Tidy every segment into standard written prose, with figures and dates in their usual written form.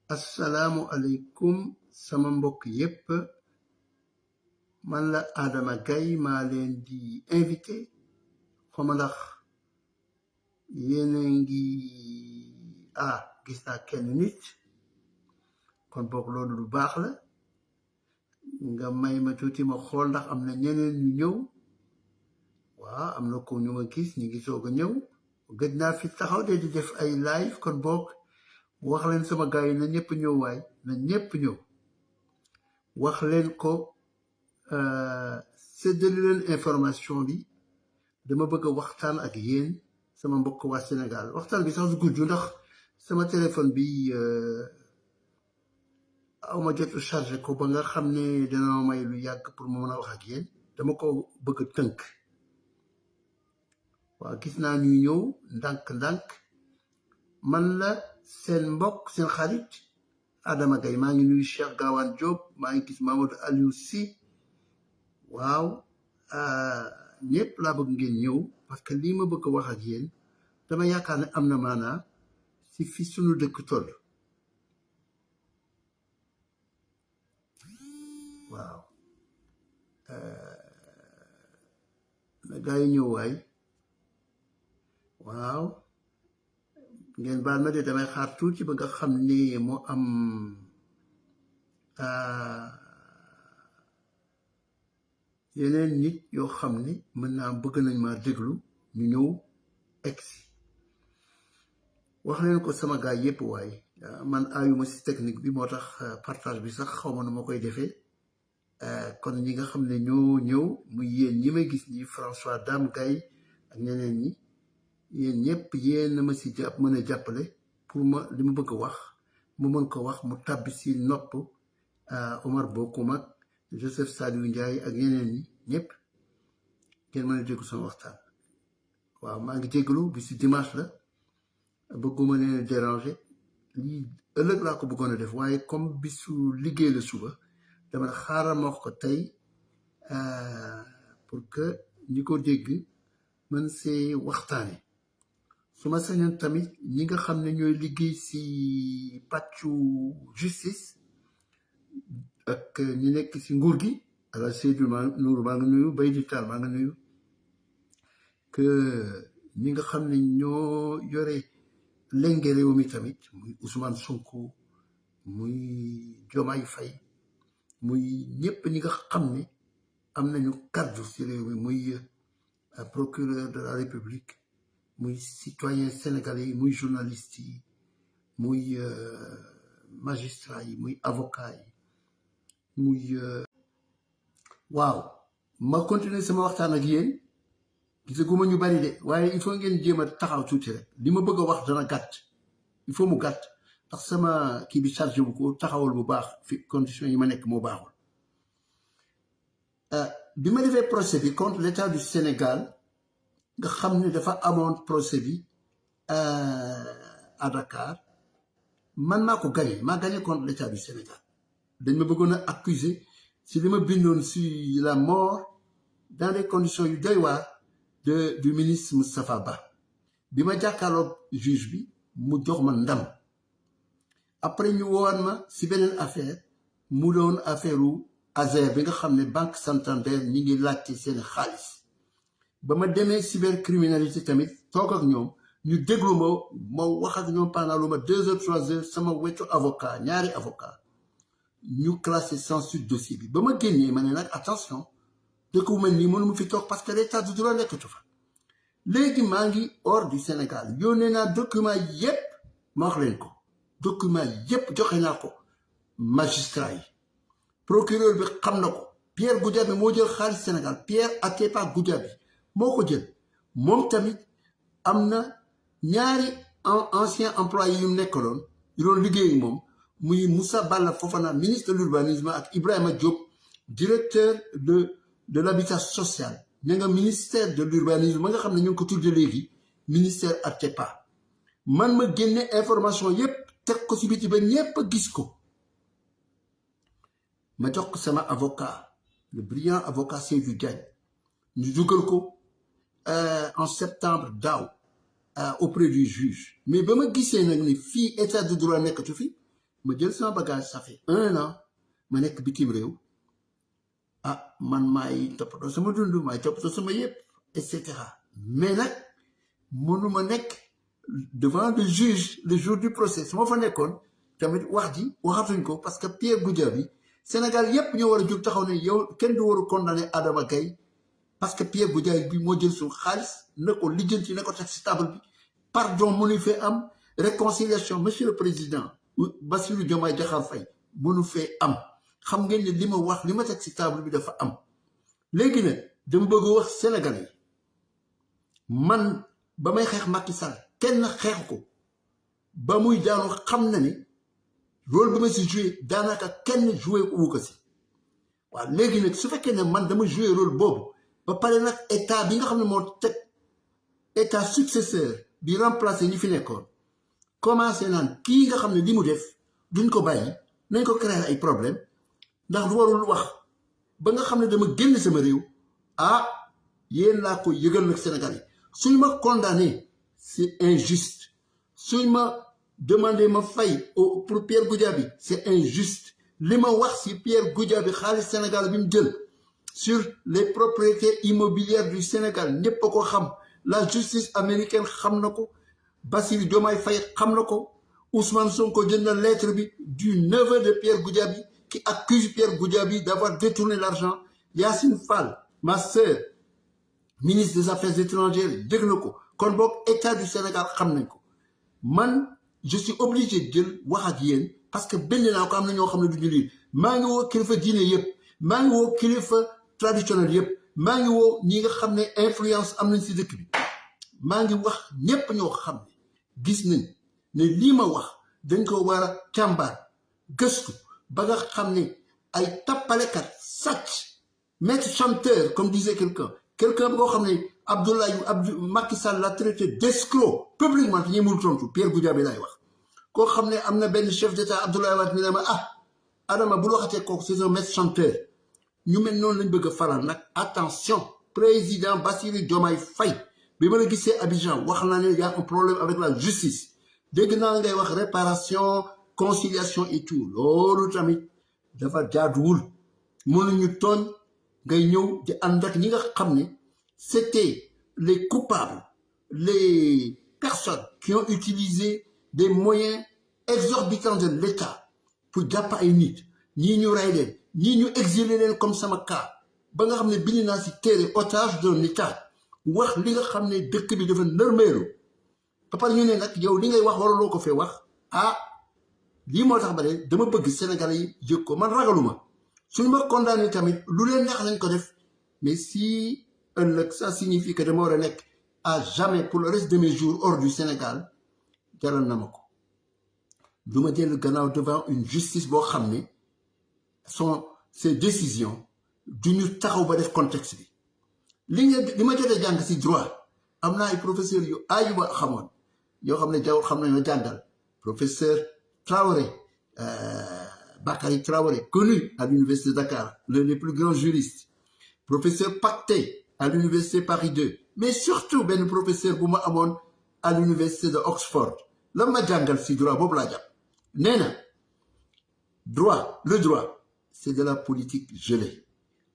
Assalamu alaikum sama mbokk yépp man la Adama Gaye maa leen di invité xama ndax yéena ngi gis naa kenn nit kon boog loolu lu baax la nga may ma tuuti ma xool ndax am na ñeneen ñu ñëw waaw am na ko ñu ma gis ñu ngi soog a ñëw gëj naa fi taxaw de di def ay live kon boog wax leen sama gars yi na ñëpp ñëw waay na ñëpp ñëw wax leen ko séddale leen information bi dama bëgg a waxtaan ak yéen sama mbokk waa Sénégal waxtaan bi sax du gudd ndax sama téléphone bi awma jotu chargé ko ba nga xam ne dana may lu yàgg pour mu mën a wax ak yéen dama ko bëgg a tënk waaw gis naa ñuy ñëw ndànk-ndànk man la seen mbokk seen xarit Adama Gaye maa ngi nuyu Cheikh Gawane Diop maa ngi gis Mamadou Aliou Sy waaw ñëpp laa bëgg ngeen ñëw parce que lii ma bëgg a wax ak yéen dama yaakaar ne am na maanaa si fi sunu dëkk toll waaw na gaa yi ñëw waay waaw ngeen baal ma de damay xaar tuuti ba nga xam ne moo am yeneen nit yoo xam ne mën naa bëgg nañ ma déglu ñu ñëw egsi wax leen ko sama gaay yépp waaye man ayuma si technique bi moo tax partage bi sax xaw ma nu ma koy defee kon ñi nga xam ne ñoo ñëw muy yéen ñi may gis ñi François Dame Gaye ak ñeneen ñi yéen ñëpp yéen ma si jàpp mën a jàppale pour ma li ma bëgg a wax mu mën ko wax mu tàbbi si nopp Omar Bokum ak Joseph Saliou Ndiaye ak ñeneen ñi ñëpp ngeen mën a déglu sama waxtaan waaw maa ngi déglu bi si dimanche la bëgguma leen déranger lii ëllëg laa ko bëggoon a def waaye comme bisu liggéey la suba dama xaaral ma wax ko tey pour que ñi ko dégg mën see waxtaane su ma sañoon tamit ñi nga xam ne ñooy liggéey si pàccu justice ak ñi nekk si nguur gi ala Seydou Nourou maa ngi nuyu Bay di Taal maa ngi nuyu que ñi nga xam ne ñoo yore lenge réew mi tamit muy Ousmane Sonko muy Diomaye Faye muy ñëpp ñi nga xam ne am nañu kaddu si réew mi muy procureur de la République muy citoyen sénégalais yi muy journaliste yi muy magistrat yi muy avocat yi muy waaw ma continuer sama waxtaan ak yéen gisaguma ñu bari de waaye il faut ngeen jéem a taxaw tuuti rek li ma bëgg a wax dana gàtt il faut mu gàtt ndax sama kii bi chargé bu ko taxawal bu baax fi condition yi ma nekk moo baaxul bi ma defee procès bi contre l'État du Sénégal nga xam ne dafa amoon procès bi à Dakar man maa ko gagné maa gagné contre l'État du Sénégal dañ ma bëggoon a accuser si li ma bindoon si la mort dans des conditions yu doy waar du ministre Moustapha Ba bi ma jàkkaarloog juge bi mu jox ma ndam après ñu woon ma si beneen affaire mu doon affaire u Azer bi nga xam ne Banque Santander ñi ngi laajte seen xaalis ba ma demee cybercriminalité tamit toog ak ñoom ñu déglu ma wax ak ñoom pendant lu ma 2 heures 3 heures sama wetu avocat ñaari avocat ñu classé sans suite dossier bi ba ma génnee ma ne nag attention dëkk bu mel nii mënu mu fi toog parce que l'état du droit nekkatu fa léegi maa ngi hors du Sénégal yónnee naa document yépp ma wax leen ko document yépp joxe naa ko magistrat yi procureur bi xam na ko Pierre Goudiaby moo jël xaalis Sénégal Pierre Atepa Goudiaby moo ko jël moom tamit am na ñaari ancien employé yu nekkaloon yu doon liggéey moom muy Moussa Balla Fofana ministre de l'urbanisme ak Ibrahima Diop directeur de l'habitat social ña nga ministère de l'urbanisme ma nga xam ne ñu ngi ko tudde léegi ministère Atepa man ma génne information yépp teg ko ci biti ba ñépp a gis ko ma jox ko sama avocat le brillant avocat Seydou Diagne ñu dugal ko en septembre daaw auprès du juge mais ba ma gisee nag ni fii état de droit nekkatu fi ma jël sama bagage ça fait 1 an ma nekk bitim réew man maay toppatoo sama dund maay toppatoo sama yëpp et cetera mais nag mënuma nekk devant le juge le jour du procès su ma fa nekkoon tamit wax ji waxatuñ ko parce que Pierre Goudiaby Sénégal yépp ñoo war a jóg taxaw ne yow kenn du war a condamner Adama Gaye parce que Pierre Goudiaby bi moo jël suñu xaalis na ko lijjanti na ko teg ci table bi pardon mënu fee am réconciliation monsieur le président Bassirou Diomaye Diakhar Faye mënu fee am xam ngeen ne li ma wax li ma teg ci table bi dafa am léegi nag dama bëgg wax Sénégalais man ba may xeex Macky Sall kenn xeexu ko ba muy daanu xam na ni rôle bi ma si joué daanaka kenn joué wu ko si waaw léegi nag su fekkee ne man dama joué rôle boobu ba pare nag état bi nga xam ne moo teg état successeur bi remplacé ñi fi nekkoon commencé naan kii nga xam ne li mu def duñ ko bàyyi nañ ko créer ay problème ndax du warul wax ba nga xam ne dama génn sama réew yéen laa ko yëgal nag Sénégal yi suñ ma condamné c'est injuste suñ ma demandé ma fay pour Pierre Goudiaby c'est injuste li ma wax si Pierre Goudiaby xaalis Sénégal bi mu jël sur les propriétés immobilières du Sénégal ñépp a ko xam la justice américaine xam na ko Bassirou Diomaye Faye xam na ko Ousmane Sonko jël na lettre bi du neveu de Pierre Goudiaby qui accuse Pierre Goudiaby d'avoir détourné l'argent Yacine Fall ma sœur ministre des Affaires étrangères dégg na ko kon boog état du Sénégal xam nañ ko man je suis obligé de jël wax ak yéen parce que benn naa ko am na ñoo xam ne du ñu lii maa ngi woo kilifa diine yëpp maa ngi woo kilifa traditionnel yëpp maa ngi woo ñi nga xam ne influence am nañ si dëkk bi maa ngi wax ñépp ñoo xam ne gis nañ ne lii ma wax dañ ko war a càmbar gëstu ba nga xam ne ay tappalekat sàcc maître chanteur comme disait quelqu'un boo xam ne Macky Sall l'a traité d'escroc publiquement te ñemul tontu Pierre Goudiaby lay wax koo xam ne am na benn chef d'état Abdoulaye Wade mi ne ma Adama bul waxatee kooku c'est un maître chanteur ñu mel noonu lañ bëgg a faral nag attention président Bassirou Diomaye Faye bi ma la gisee Abidjan wax naa ne y a un problème avec la justice dégg naa ngay wax réparation conciliation et tout loolu tamit dafa jaaduwul mënuñu tooñ ngay ñëw di ànd ak ñi nga xam ne c'était les coupables les personnes qui ont utilisé des moyens exorbitants de l'État pour jàpp ay nit ñii ñu rey leen ñii ñu exilé leen comme sama cas ba nga xam ne bind naa si téere otage d'un État wax li nga xam ne dëkk bi dafa nërmeelu ba pare ñu ne nag yow li ngay wax waraloo ko fee wax lii moo tax ba de dama bëgg Sénégalais yi yëg ko man ragaluma suñu ma condamné tamit lu leen neex lañ ko def mais si ëllëg ça signifie que dama war a nekk à jamais pour le reste de mes jours hors du Sénégal jaral na ma ko du ma dellu gannaaw devant une justice boo xam ne ces décisions duñu taxaw ba def contexte bi li ma jotee jàng si droit am naa ay professeurs yu yu ma xamoon yoo xam ne xam nañ ma jàngal professeur Traoré Bakary Traoré connu à l'université de Dakar l'un des plus grands juristes professeur Pacté à l'université Paris 2 mais surtout benn professeur bu ma amoon à l'université de Oxford la ma jàngal si droit boobu laa jàpp nee na le droit c'est de la politique gelée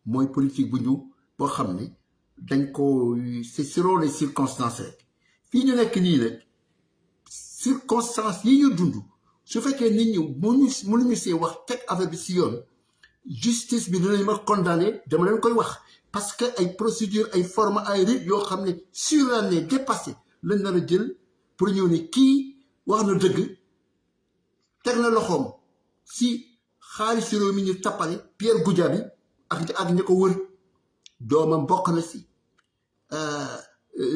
mooy politique bu ñu boo xam ne dañ ko c'est selon les circonstances rek fii ñu nekk nii rek circonstances yi ñu dund su fekkee nit ñi mënuñu see wax teg affaire bi si yoon justice bi dinañ ma condamné dama leen koy wax parce que ay procédure ay forme ay rythme yoo xam ne sur l'année dépassé lañ nar a jël pour ñëw ne kii wax na dëgg teg na loxoom si xaalis réew mi ñu tappale Pierre Goudiaby ak ña ko wër doomam bokk na si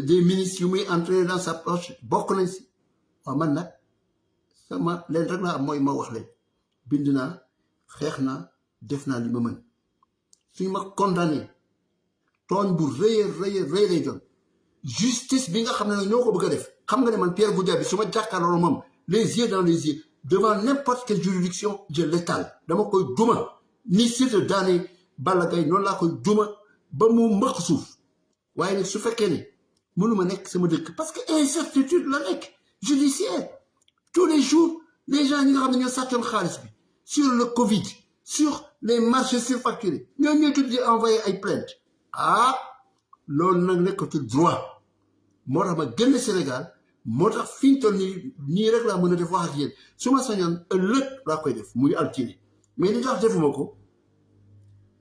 des ministres yu muy entré dans sa poche bokk nañ si waaw man nag sama leen rek laa am mooy ma wax leen bind naa xeex naa def naa li ma mën suñ ma condamné tooñ bu rëy lay doon justice bi nga xam ne nag ñoo ko bëgg a def xam nga ne man Pierre Goudiaby su ma jàkkaarloo moom les yeux dans les yeux devant n'importe quelle juridiction je l'étale dama koy duma ni Siteu daane Balla Gaye noonu laa koy duma ba mu mbëq suuf waaye nag su fekkee ne mënuma nekk sama dëkk parce que incertitude la nekk judiciaire tous les jours les gens ñi nga xam ne ñoo sàccoon xaalis bi sur le Covid sur les marchés surfacturés ñoo ñooy tudd di envoyé ay plainte ah loolu nag nekkatul droit moo tax ma génn Sénégal moo tax fi ñu toll nii rek laa mën a def wax ak yéen su ma sañoon ëllëg laa koy def muy altine mais li tax defuma ko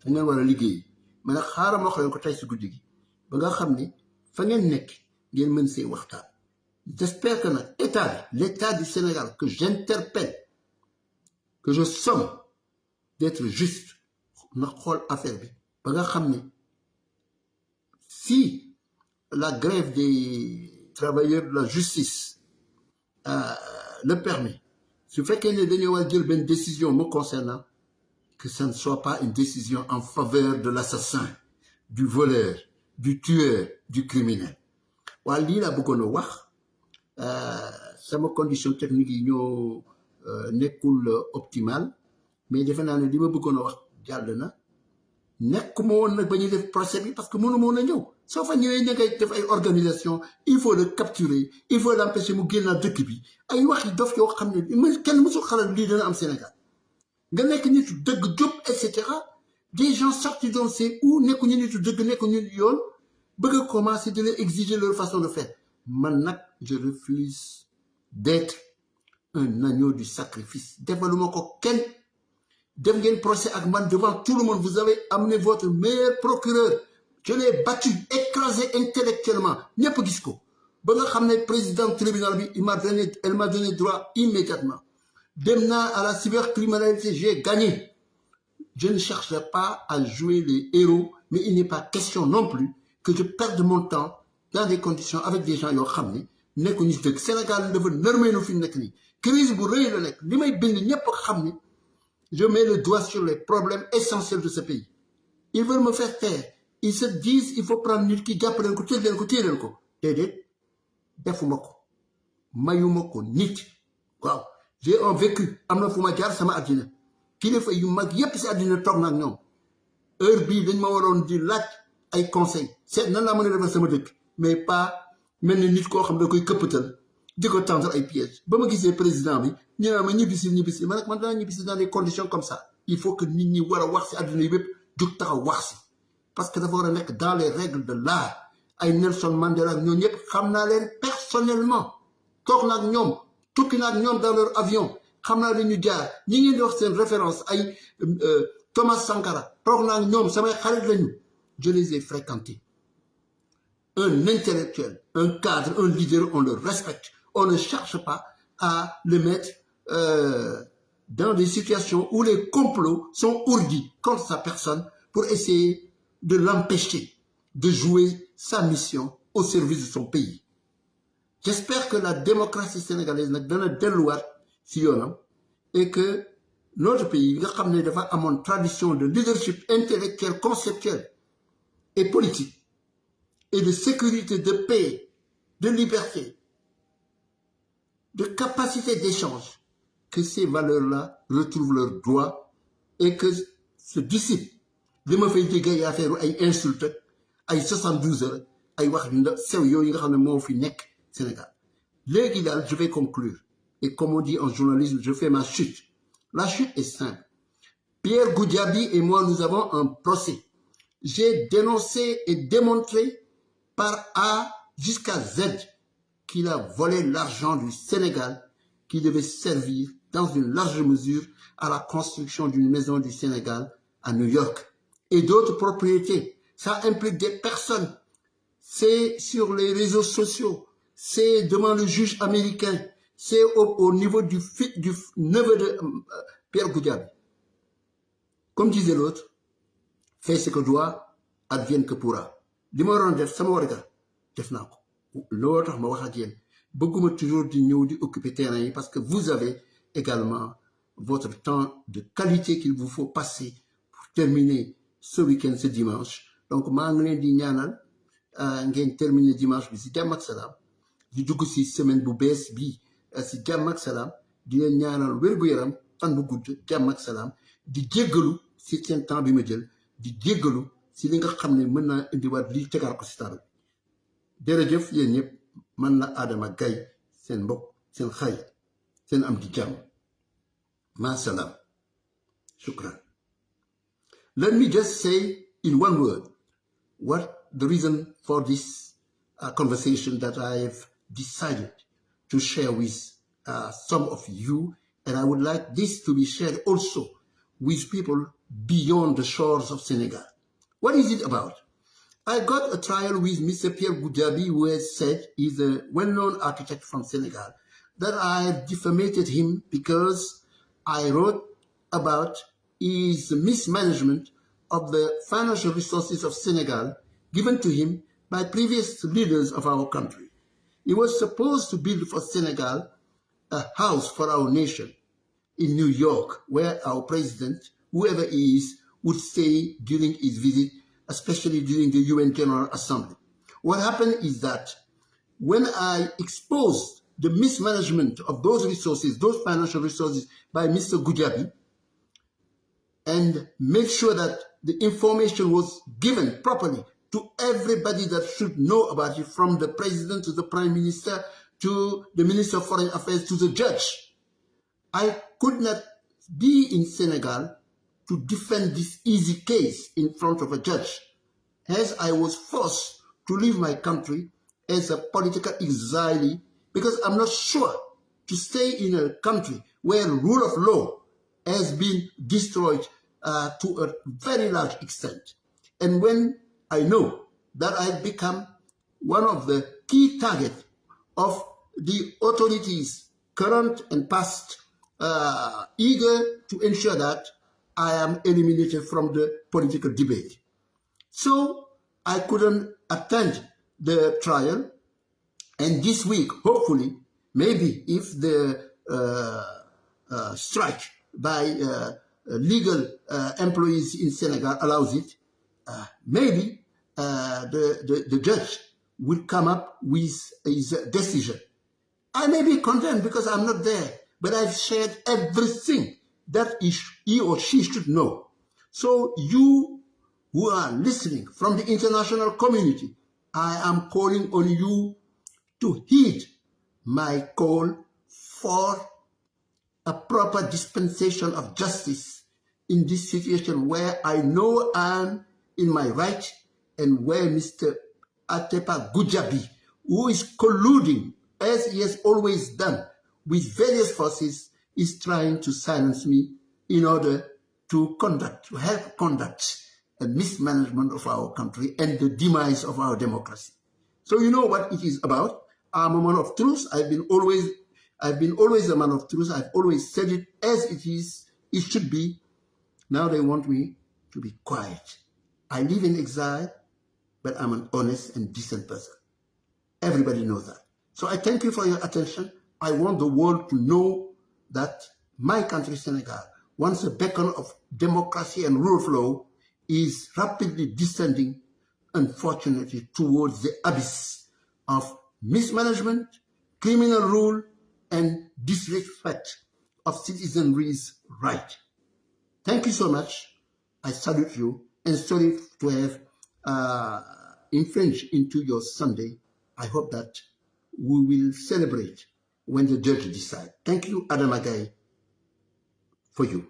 da ngeen war a liggéey mais nag xaaral ma wax leen ko tey si guddi gi ba nga xam ne fa ngeen nekk ngeen mën see waxtaan j'espère que nag l'état du Sénégal que j'interpelle que je somme d'être juste na xool affaire bi ba nga xam ne si la grève des travailleurs de la justice le permet su fekkee ne dañoo war jël benn décision me concernant que ça ne soit pas une décision en faveur de l'assassin du voleur du tueur du criminel waaye lii laa bëggoon a wax sama condition technique yi ñoo nekkul optimal mais defe naa ne li ma bëggoon a wax jàll na nekkuma woon nag ba ñuy def procès bi parce que mënu ma woon a ñëw soo fa ñëwee ña ngay def ay organisation il faut le capturer il faut l'empêcher mu génnaat dëkk bi ay wax yi dof yoo xam ne kenn mësul xalaat lii dana am Sénégal nga nekk nitu dëgg jub et cetera des gens sortis d'on sait où nekkuñu nitu dëgg nekkuñu yoon bëgg a commencer de les exiger leur façon de faire man nag je refuse d'être un agneau du sacrifice defaluma ko kenn def ngeen procès ak man devant tout le monde vous avez amené votre meilleur procureur je l'ai battu écrasé intellectuellement ñëpp gis ko ba nga xam ne président tribunal bi elle m'a donné droit immédiatement dem naa à la cybercriminalité j'ai gagné je ne cherche pas à jouer les héros mais il n'est pas question non plus que je perde mon temps dans des conditions avec des gens yoo xam ne nekkuñu si dëkk Sénégal dafa nërmeenu fi mu nekk nii crise bu rëy la nekk li may bind ñëpp xam ne je mets le doigt sur les problèmes essentiels de ce pays ils veulent me faire taire ils se disent il faut prendre nit ki jàpp leen ko tëj leen ko téye leen ko déedéet defuma ko mayuma ko nit waaw j'ai un vécu am na fu ma jaar sama àddina kilifa yu mag yépp si àddina toog na ak ñoom heure bii dañ ma waroon di laaj ay conseil seet nan laa mën a defal sama dëkk mais pas mel ni nit koo xam da koy këppatal di ko tendre ay pièges ba ma gisee président bi ñu ne ma ñibbisi man nag man danaa ñibbisi dans des conditions comme ça il faut que nit ñi war a wax si àdduna yi bépp jug taxaw wax si parce que dafa war a nekk dans les règles de l'art ay Nelson Mandela ak ñoom ñëpp xam naa leen personnellement toog na ak ñoom tukki na ak ñoom dans leur avion xam naa dañu jaar ñi ngeen di wax seen référence ay Thomas Sankara toog na ak ñoom samay xarit lañu je les ai fréquentés un intellectuel un cadre un leader on le respecte on ne cherche pas à le mettre dans des situations où les complots sont ourdis contre sa personne pour essayer de l'empêcher de jouer sa mission au service de son pays. J'espère que la démocratie sénégalaise nag dana delluwaat si yoonam et que notre pays nga xam ne dafa amoon tradition de leadership intellectuel conceptuel et politique et de sécurité, de paix, de liberté, de capacité d'échange, que ces valeurs-là retrouvent leur droit et que se dissipent li ma fay dégg ay affaire ay insulte ay 72 heures ay wax sew yooyu nga xam ne moo fi nekk Sénégal léegi daal je vais conclure et comme on dit en journalisme je fais ma chute la chute est simple Pierre Goudiaby et moi nous avons un procès j'ai dénoncé et démontré par A jusqu'à Z qu'il a volé l'argent du Sénégal qui devait servir dans une large mesure à la construction d'une maison du Sénégal à New York et d'autres propriétés. Ça implique des personnes. C'est sur les réseaux sociaux. C'est devant le juge américain. C'est au niveau du neveu de Pierre Goudiaby. Comme disait l'autre, fais ce que doit, advienne que pourra. li ma waroon def sama warga def naa ko loolu tax ma wax ak yéen bëgguma toujours di ñëw di occuper terrain yi parce que vous avez également votre temps de qualité qu'il vous faut passer pour terminer ce week-end ce dimanche donc maa ngi leen di ñaanal ngeen terminer dimanche bi si jàmm ak salaam di dugg si semaine bu bees bi si jàmm ak salaam di leen ñaanal wér-gu-yaram fan bu gudd jàmm ak salaam di jéggalu si seen temps bi ma jël di jéggalu si li nga xam ne mën naa indiwaat lii tegaat ko si taal jërëjëf yéen ñëpp man la Adama Gaye seen mbokk seen xarit seen am di jàmm maasalaam shukran. Let me just say in one word what the reason for this conversation that I've decided to share with some of you, and I would like this to be shared also with people beyond the shores of Senegal. What is it about? I got a trial with Mr. Pierre Goudiaby, who has said he's a well-known architect from Senegal, that I have defamated him because I wrote about his mismanagement of the financial resources of Senegal given to him by previous leaders of our country. He was supposed to build for Senegal a house for our nation in New York, where our president, whoever he is, would stay during his visit, especially during the UN General Assembly. What happened is that when I exposed the mismanagement of those resources, those financial resources by Mr. Goudiaby, and made sure that the information was given properly to everybody that should know about it, from the president to the prime minister to the minister of foreign affairs to the judge. I could not be in Senegal to defend this easy case in front of a judge, as I was forced to leave my country as a political exile, because I'm not sure to stay in a country where rule of law has been destroyed to a very large extent. And when I know that I've become one of the key targets of the authorities, current and past, eager to ensure that I am eliminated from the political debate. So I couldn't attend the trial. And this week, hopefully, maybe if the strike by legal employees in Senegal allows it, maybe the judge will come up with his decision. I may be condemned because I'm not there, but I've shared everything that he or she should know. So you who are listening from the international community, I am calling on you to heed my call for a proper dispensation of justice in this situation where I know I'm in my right, and where Mr. Atepa Goudiaby, who is colluding, as he has always done, with various forces, is trying to silence me in order to help conduct a mismanagement of our country and the demise of our democracy. So you know what it is about. I'm a man of truth. I've been always a man of truth. I've always said it as it is. It should be. Now they want me to be quiet. I live in exile, but I'm an honest and decent person. Everybody knows that. So I thank you for your attention. I want the world to know that my country, Senegal, once a beacon of democracy and rule of law, is rapidly descending, unfortunately, towards the abyss of mismanagement, criminal rule, and disrespect of citizenry's right. Thank you so much. I salute you, and sorry to have infringed into your Sunday. I hope that we will celebrate when the judge decides. Thank you, Adama Gaye, for you.